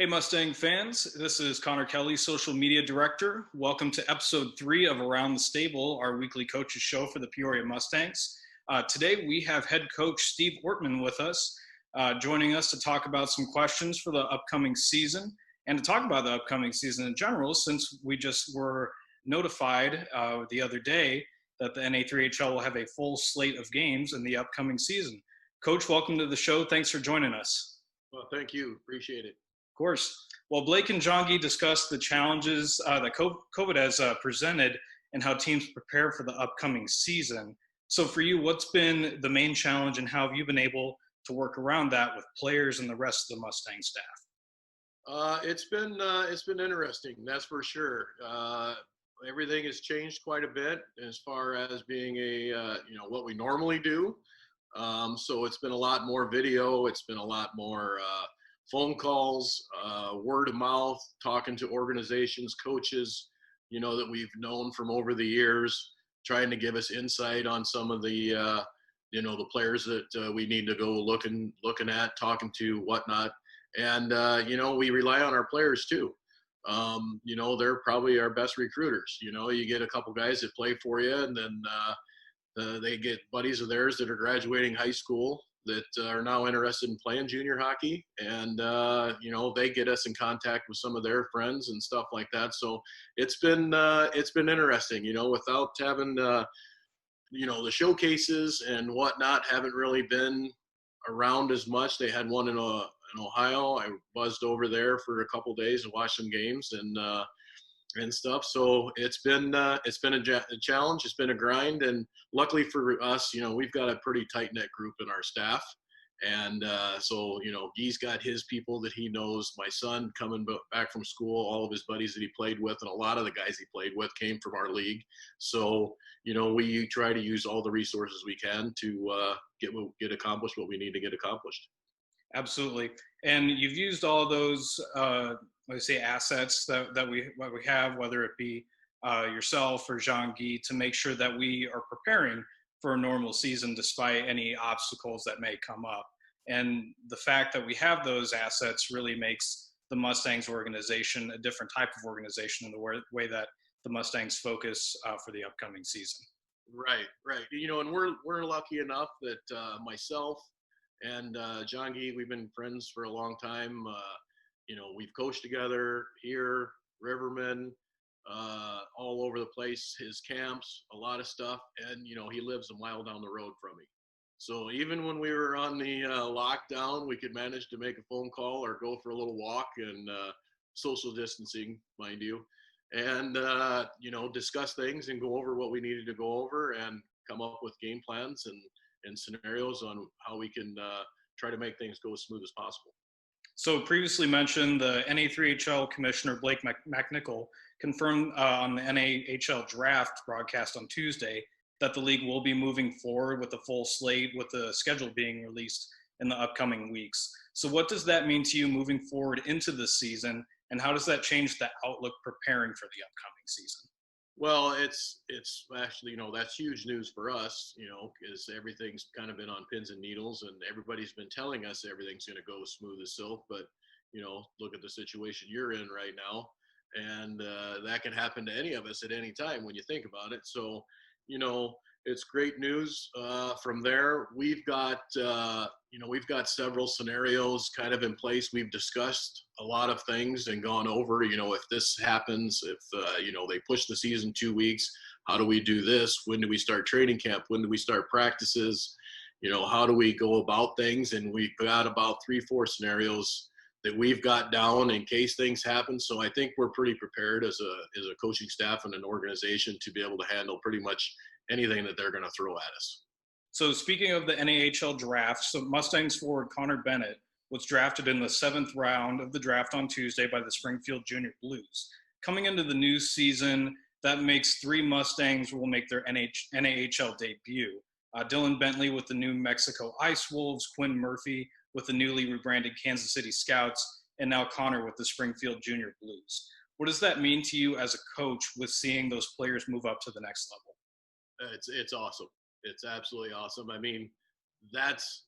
Hey Mustang fans, this is Connor Kelly, social media director. Welcome to episode 3 of Around the Stable, our weekly coaches show for the Peoria Mustangs. Today we have head coach Steve Ortman with us, joining us to talk about some questions for the upcoming season and to talk about the upcoming season in general, since we just were notified the other day that the NA3HL will have a full slate of games in the upcoming season. Coach, welcome to the show. Thanks for joining us. Well, thank you. Appreciate it. Of course. Well, Blake and Jongi discussed the challenges that COVID has presented and how teams prepare for the upcoming season. So for you, what's been the main challenge and how have you been able to work around that with players and the rest of the Mustang staff? It's been interesting, that's for sure. Everything has changed quite a bit as far as being what we normally do. So it's been a lot more video. It's been a lot more phone calls, word of mouth, talking to organizations, coaches, that we've known from over the years, trying to give us insight on some of the, the players that we need to go looking at, talking to, whatnot. And, we rely on our players too. They're probably our best recruiters. You get a couple guys that play for you, and then they get buddies of theirs that are graduating high school that are now interested in playing junior hockey, and they get us in contact with some of their friends and stuff like that. So it's been interesting, without having the showcases and whatnot haven't really been around as much. They had one in Ohio. I buzzed over there for a couple days and watched some games and stuff. So it's been a challenge. It's been a grind, and luckily for us, we've got a pretty tight knit group in our staff, and so he's got his people that he knows. My son coming back from school, all of his buddies that he played with, and a lot of the guys he played with came from our league. So we try to use all the resources we can to get accomplished what we need to get accomplished. Absolutely. And you've used all those assets that we have, whether it be yourself or Jean-Guy, to make sure that we are preparing for a normal season despite any obstacles that may come up. And the fact that we have those assets really makes the Mustangs organization a different type of organization in the way that the Mustangs focus for the upcoming season. Right. And we're lucky enough that myself and Jean-Guy, we've been friends for a long time. We've coached together here, Riverman, all over the place, his camps, a lot of stuff. And, he lives a mile down the road from me. So even when we were on the lockdown, we could manage to make a phone call or go for a little walk, and social distancing, mind you, and, discuss things and go over what we needed to go over and come up with game plans and scenarios on how we can try to make things go as smooth as possible. So previously mentioned, the NA3HL Commissioner Blake McNichol confirmed on the NAHL draft broadcast on Tuesday that the league will be moving forward with a full slate, with the schedule being released in the upcoming weeks. So what does that mean to you moving forward into this season, and how does that change the outlook preparing for the upcoming season? Well, it's actually, that's huge news for us, because everything's kind of been on pins and needles, and everybody's been telling us everything's going to go smooth as silk. But, look at the situation you're in right now, and that can happen to any of us at any time when you think about it. So, it's great news. From there, we've got several scenarios kind of in place. We've discussed a lot of things and gone over, if this happens, if, they push the season 2 weeks, how do we do this? When do we start training camp? When do we start practices? How do we go about things? And we've got about 3-4 scenarios that we've got down in case things happen. So I think we're pretty prepared as a coaching staff and an organization to be able to handle pretty much anything that they're going to throw at us. So speaking of the NAHL draft, so Mustangs forward Connor Bennett was drafted in the 7th round of the draft on Tuesday by the Springfield Junior Blues. Coming into the new season, that makes 3 Mustangs will make their NAHL debut. Dylan Bentley with the New Mexico Ice Wolves, Quinn Murphy with the newly rebranded Kansas City Scouts, and now Connor with the Springfield Junior Blues. What does that mean to you as a coach with seeing those players move up to the next level? It's awesome. It's absolutely awesome. I mean, that's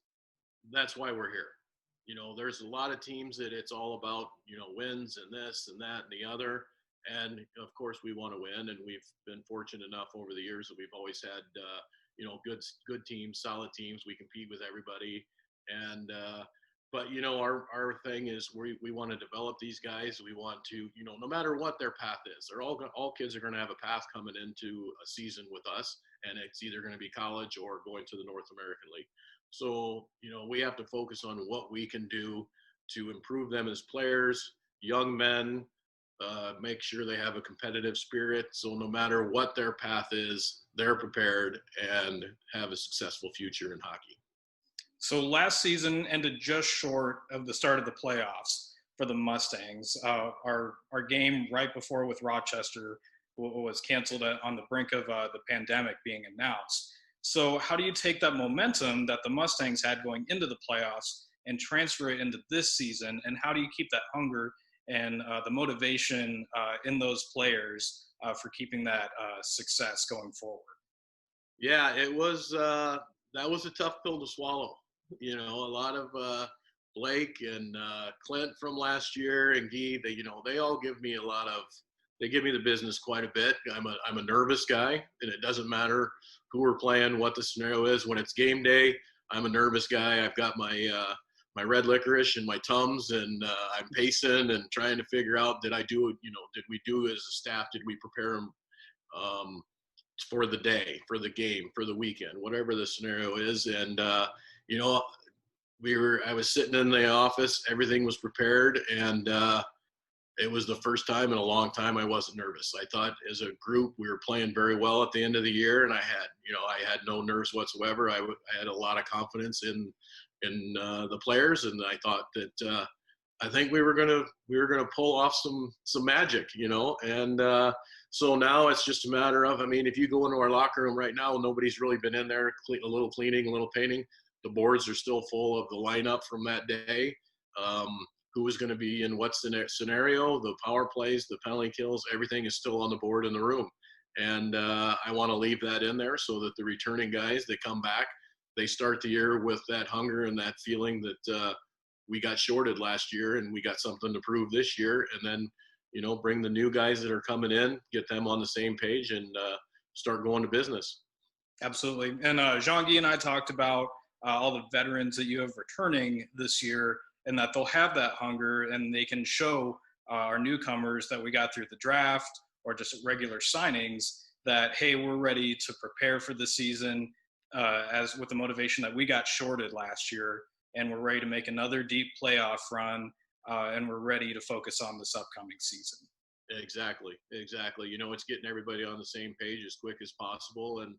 why we're here. there's a lot of teams that it's all about, wins and this and that and the other. And of course, we want to win, and we've been fortunate enough over the years that we've always had, good teams, solid teams. We compete with everybody, and but our thing is we want to develop these guys. We want to, no matter what their path is, they're all kids are going to have a path coming into a season with us, and it's either going to be college or going to the North American League. So, we have to focus on what we can do to improve them as players, young men, make sure they have a competitive spirit. So no matter what their path is, they're prepared and have a successful future in hockey. So last season ended just short of the start of the playoffs for the Mustangs. Our game right before with Rochester was canceled on the brink of the pandemic being announced. So how do you take that momentum that the Mustangs had going into the playoffs and transfer it into this season? And how do you keep that hunger and the motivation in those players for keeping that success going forward? Yeah, it was that was a tough pill to swallow. A lot of Blake and Clint from last year and Guy, they all give me they give me the business quite a bit. I'm a nervous guy, and it doesn't matter who we're playing, what the scenario is. When it's game day, I'm a nervous guy. I've got my red licorice and my Tums, and I'm pacing and trying to figure out, did we do as a staff, did we prepare them for the day, for the game, for the weekend, whatever the scenario is. And you know, I was sitting in the office, everything was prepared, and it was the first time in a long time I wasn't nervous. I thought as a group we were playing very well at the end of the year, and I had no nerves whatsoever. I had a lot of confidence in the players, and I thought that I think we were gonna pull off some magic, and so now it's just a matter of, I mean, if you go into our locker room right now, nobody's really been in there, a little cleaning, a little painting. The boards are still full of the lineup from that day. Who is going to be in what's the next scenario, the power plays, the penalty kills, everything is still on the board in the room. And I want to leave that in there so that the returning guys, they come back, they start the year with that hunger and that feeling that we got shorted last year and we got something to prove this year. And then, bring the new guys that are coming in, get them on the same page, and start going to business. Absolutely. And Jean-Guy and I talked about all the veterans that you have returning this year, and that they'll have that hunger and they can show our newcomers that we got through the draft or just regular signings that, hey, we're ready to prepare for the season as with the motivation that we got shorted last year, and we're ready to make another deep playoff run, and we're ready to focus on this upcoming season. Exactly. It's getting everybody on the same page as quick as possible. And,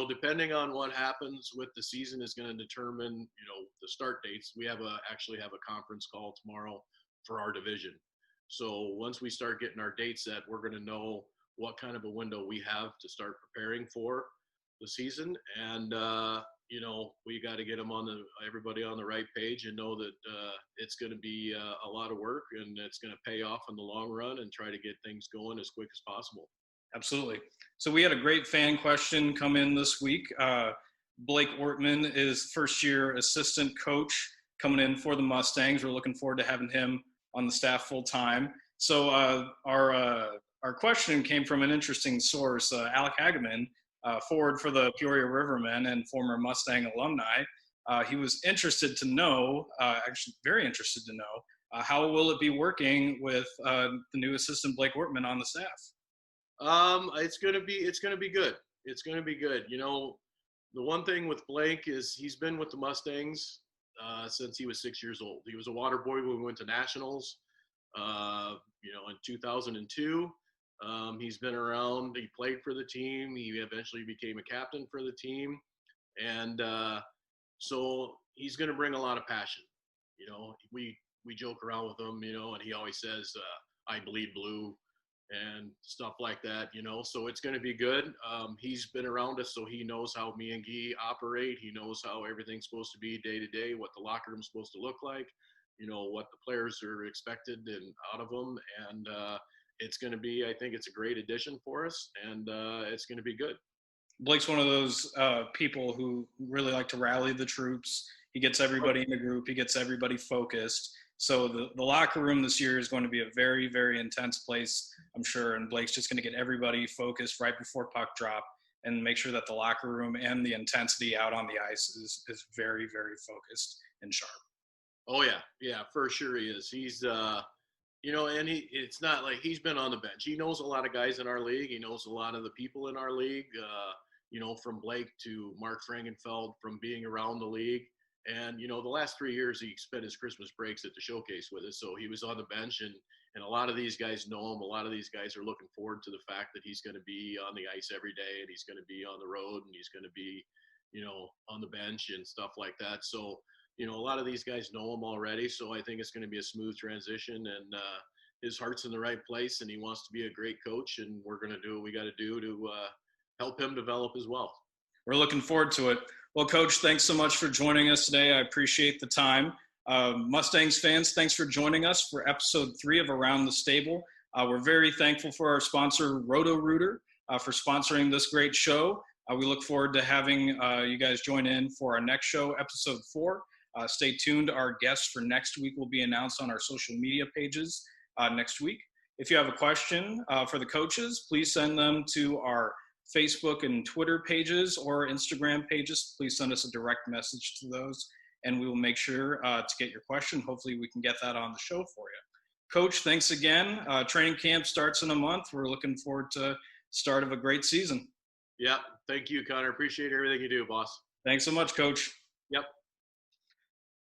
depending on what happens with the season is going to determine, the start dates. We actually have a conference call tomorrow for our division. So once we start getting our dates set, we're going to know what kind of a window we have to start preparing for the season. And, we got to get everybody on the right page and know that it's going to be a lot of work, and it's going to pay off in the long run, and try to get things going as quick as possible. Absolutely. So we had a great fan question come in this week. Blake Ortman is first-year assistant coach coming in for the Mustangs. We're looking forward to having him on the staff full-time. So our question came from an interesting source. Alec Hageman, forward for the Peoria Rivermen and former Mustang alumni. He was interested to know, actually very interested to know, how will it be working with the new assistant Blake Ortman on the staff? It's gonna be good. It's gonna be good. The one thing with Blake is he's been with the Mustangs since he was 6 years old. He was a water boy when we went to nationals, in 2002. He's been around. He played for the team. He eventually became a captain for the team, and so he's going to bring a lot of passion. We joke around with him, and he always says, "I bleed blue," and stuff like that. So it's going to be good. He's been around us, so he knows how me and Guy operate. He knows how everything's supposed to be day to day, what the locker room's supposed to look like, what the players are expected and out of them, and it's going to be, I think it's a great addition for us, and it's going to be good. Blake's one of those people who really like to rally the troops. He gets everybody in the group. He gets everybody focused. So the locker room this year is going to be a very, very intense place, I'm sure. And Blake's just going to get everybody focused right before puck drop and make sure that the locker room and the intensity out on the ice is very, very focused and sharp. Oh yeah, for sure he is. He's and it's not like he's been on the bench. He knows a lot of guys in our league. He knows a lot of the people in our league. From Blake to Mark Frankenfeld, from being around the league. And the last 3 years he spent his Christmas breaks at the showcase with us, so he was on the bench, and a lot of these guys know him. A lot of these guys are looking forward to the fact that he's going to be on the ice every day, and he's going to be on the road, and he's going to be on the bench and stuff like that. So a lot of these guys know him already, so I think it's going to be a smooth transition, and his heart's in the right place, and he wants to be a great coach, and we're going to do what we got to do to help him develop as well. We're looking forward to it. Well, Coach, thanks so much for joining us today. I appreciate the time. Mustangs fans, thanks for joining us for episode 3 of Around the Stable. We're very thankful for our sponsor, Roto-Rooter, for sponsoring this great show. We look forward to having you guys join in for our next show, episode 4. Stay tuned. Our guests for next week will be announced on our social media pages next week. If you have a question for the coaches, please send them to our Facebook and Twitter pages or Instagram pages. Please send us a direct message to those, and we will make sure to get your question. Hopefully we can get that on the show for you. Coach, thanks again. Training camp starts in a month. We're looking forward to the start of a great season. Yeah, thank you, Connor. Appreciate everything you do, boss. Thanks so much, Coach.